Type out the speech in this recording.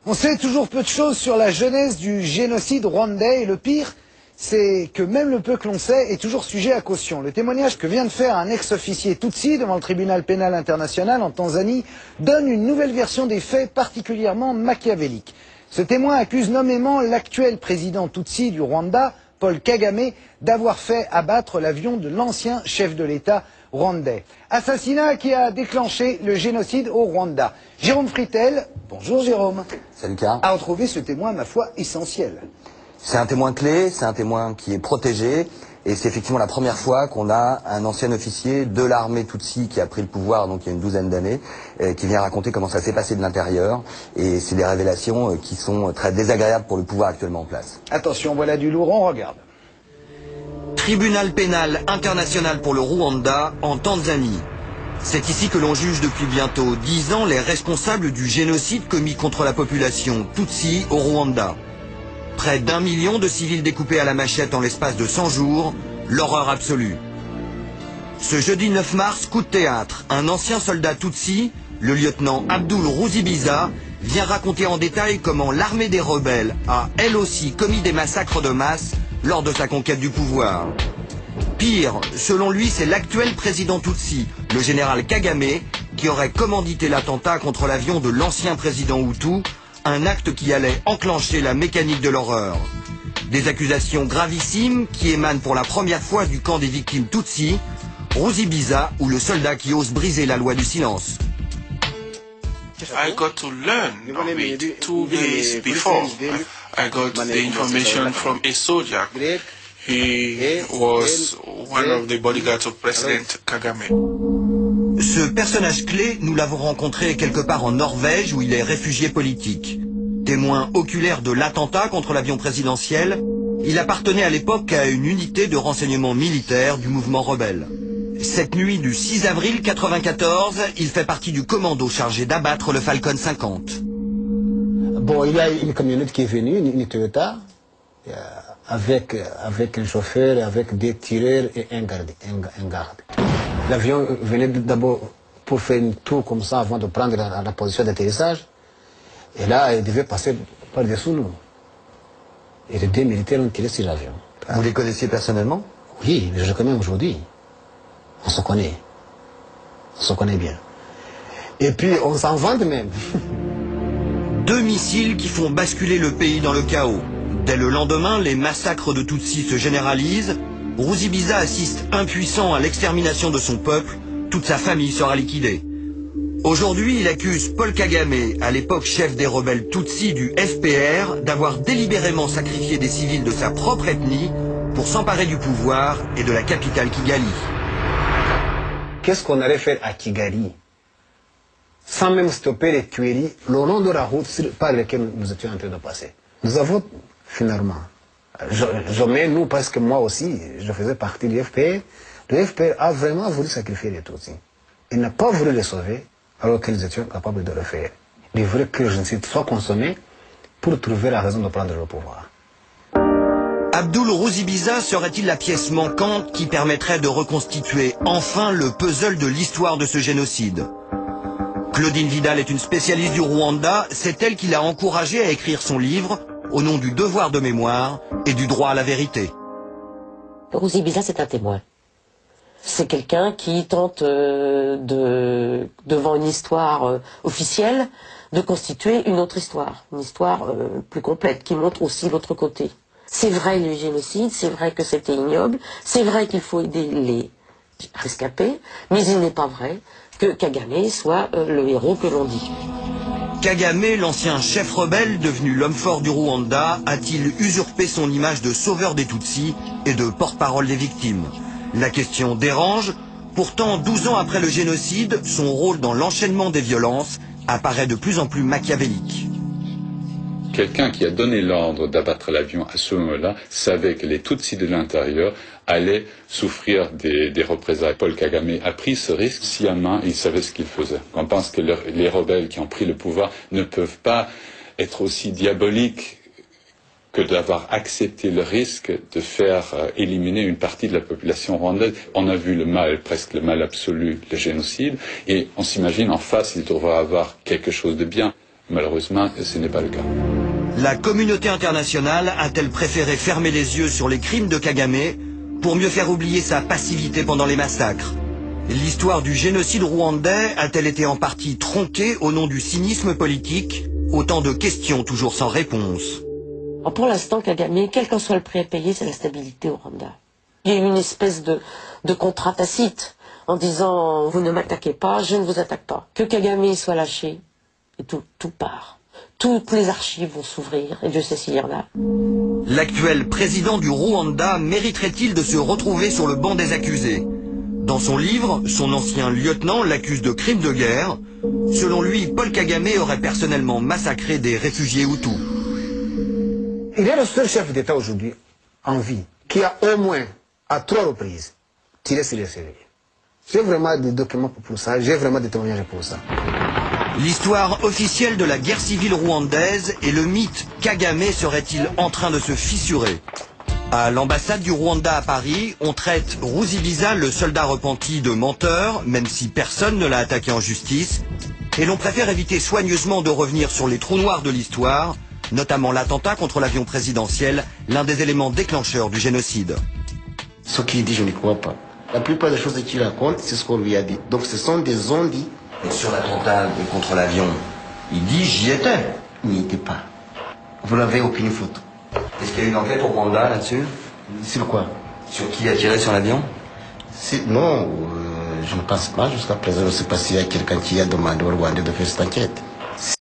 On sait toujours peu de choses sur la genèse du génocide rwandais et le pire, c'est que même le peu que l'on sait est toujours sujet à caution. Le témoignage que vient de faire un ex-officier Tutsi devant le tribunal pénal international en Tanzanie donne une nouvelle version des faits particulièrement machiavélique. Ce témoin accuse nommément l'actuel président Tutsi du Rwanda, Paul Kagame, d'avoir fait abattre l'avion de l'ancien chef de l'État rwandais. Assassinat qui a déclenché le génocide au Rwanda. Jérôme Fritel, bonjour Jérôme. Salut Karl. A retrouvé ce témoin, ma foi, essentiel. C'est un témoin clé, c'est un témoin qui est protégé, et c'est effectivement la première fois qu'on a un ancien officier de l'armée Tutsi qui a pris le pouvoir donc il y a une douzaine d'années, qui vient raconter comment ça s'est passé de l'intérieur, et c'est des révélations qui sont très désagréables pour le pouvoir actuellement en place. Attention, voilà du lourd, on regarde. Tribunal pénal international pour le Rwanda en Tanzanie. C'est ici que l'on juge depuis bientôt 10 ans les responsables du génocide commis contre la population Tutsi au Rwanda. Près d'1 million de civils découpés à la machette en l'espace de 100 jours, l'horreur absolue. Ce jeudi 9 mars, coup de théâtre, un ancien soldat Tutsi, le lieutenant Abdul Ruzibiza, vient raconter en détail comment l'armée des rebelles a elle aussi commis des massacres de masse lors de sa conquête du pouvoir. Pire, selon lui, c'est l'actuel président Tutsi, le général Kagame, qui aurait commandité l'attentat contre l'avion de l'ancien président Hutu, un acte qui allait enclencher la mécanique de l'horreur. Des accusations gravissimes qui émanent pour la première fois du camp des victimes Tutsi, Ruzibiza ou le soldat qui ose briser la loi du silence. I got to learn of it 2 days before. I got the information from a soldier. He was one of the bodyguards of President Kagame. Ce personnage clé, nous l'avons rencontré quelque part en Norvège où il est réfugié politique. Témoin oculaire de l'attentat contre l'avion présidentiel, il appartenait à l'époque à une unité de renseignement militaire du mouvement rebelle. Cette nuit du 6 avril 1994, il fait partie du commando chargé d'abattre le Falcon 50. Bon, il y a une camionnette qui est venue, une Toyota, avec un chauffeur, avec des tireurs et un garde. L'avion venait d'abord pour faire une tour comme ça avant de prendre la position d'atterrissage. Et là, il devait passer par-dessous nous. Et les 2 militaires ont tiré sur l'avion. Vous les connaissiez personnellement? Oui, je les connais aujourd'hui. On se connaît. On se connaît bien. Et puis, on s'en vante même. 2 missiles qui font basculer le pays dans le chaos. Dès le lendemain, les massacres de Tutsi se généralisent. Ruzibiza assiste impuissant à l'extermination de son peuple. Toute sa famille sera liquidée. Aujourd'hui, il accuse Paul Kagame, à l'époque chef des rebelles Tutsi du FPR, d'avoir délibérément sacrifié des civils de sa propre ethnie pour s'emparer du pouvoir et de la capitale Kigali. Qu'est-ce qu'on allait faire à Kigali sans même stopper les tueries le long de la route par laquelle nous étions en train de passer? Nous avons finalement, je mets nous parce que moi aussi, je faisais partie du FPR, le FPR a vraiment voulu sacrifier les Tutsis. Il n'a pas voulu les sauver alors qu'ils étaient capables de le faire. Il voulait que le génocide soit consommé pour trouver la raison de prendre le pouvoir. Abdul Ruzibiza serait-il la pièce manquante qui permettrait de reconstituer enfin le puzzle de l'histoire de ce génocide? Claudine Vidal est une spécialiste du Rwanda, c'est elle qui l'a encouragé à écrire son livre au nom du devoir de mémoire et du droit à la vérité. Ruzibiza, c'est un témoin. C'est quelqu'un qui tente devant une histoire officielle de constituer une autre histoire, une histoire plus complète, qui montre aussi l'autre côté. C'est vrai le génocide, c'est vrai que c'était ignoble, c'est vrai qu'il faut aider les rescapés, mais il n'est pas vrai que Kagame soit le héros que l'on dit. Kagame, l'ancien chef rebelle devenu l'homme fort du Rwanda, a-t-il usurpé son image de sauveur des Tutsis et de porte-parole des victimes? La question dérange. Pourtant, 12 ans après le génocide, son rôle dans l'enchaînement des violences apparaît de plus en plus machiavélique. Quelqu'un qui a donné l'ordre d'abattre l'avion à ce moment-là savait que les Tutsis de l'intérieur allaient souffrir des représailles. Paul Kagame a pris ce risque sciemment, il savait ce qu'il faisait. On pense que les rebelles qui ont pris le pouvoir ne peuvent pas être aussi diaboliques que d'avoir accepté le risque de faire éliminer une partie de la population rwandaise. On a vu le mal, presque le mal absolu, le génocide, et on s'imagine en face, il devrait avoir quelque chose de bien. Malheureusement, ce n'est pas le cas. La communauté internationale a-t-elle préféré fermer les yeux sur les crimes de Kagame pour mieux faire oublier sa passivité pendant les massacres? L'histoire du génocide rwandais a-t-elle été en partie tronquée au nom du cynisme politique? Autant de questions toujours sans réponse. Alors pour l'instant, Kagame, quel qu'en soit le prix à payer, c'est la stabilité au Rwanda. Il y a eu une espèce de contrat tacite en disant « vous ne m'attaquez pas, je ne vous attaque pas ». Que Kagame soit lâché, et tout part. Toutes les archives vont s'ouvrir, et Dieu sait s'il y en a. L'actuel président du Rwanda mériterait-il de se retrouver sur le banc des accusés? Dans son livre, son ancien lieutenant l'accuse de crimes de guerre. Selon lui, Paul Kagame aurait personnellement massacré des réfugiés Hutus. Il est le seul chef d'État aujourd'hui en vie qui a au moins, à 3 reprises, tiré sur les civils. J'ai vraiment des documents pour ça, j'ai vraiment des témoignages pour ça. L'histoire officielle de la guerre civile rwandaise et le mythe Kagame serait-il en train de se fissurer? À l'ambassade du Rwanda à Paris, on traite Ruzibiza, le soldat repenti, de menteur, même si personne ne l'a attaqué en justice. Et l'on préfère éviter soigneusement de revenir sur les trous noirs de l'histoire, notamment l'attentat contre l'avion présidentiel, l'un des éléments déclencheurs du génocide. Ce qu'il dit, je ne crois pas. La plupart des choses qu'il raconte, c'est ce qu'on lui a dit. Donc ce sont des on-dit. Sur l'attentat contre l'avion, il dit j'y étais. Il n'y était pas. Vous n'avez aucune photo. Est-ce qu'il y a une enquête au Rwanda là-dessus? Sur quoi? Sur qui a tiré sur l'avion? Non, je ne pense pas. Jusqu'à présent, je ne sais pas s'il y a quelqu'un qui a demandé au Rwanda de faire cette enquête.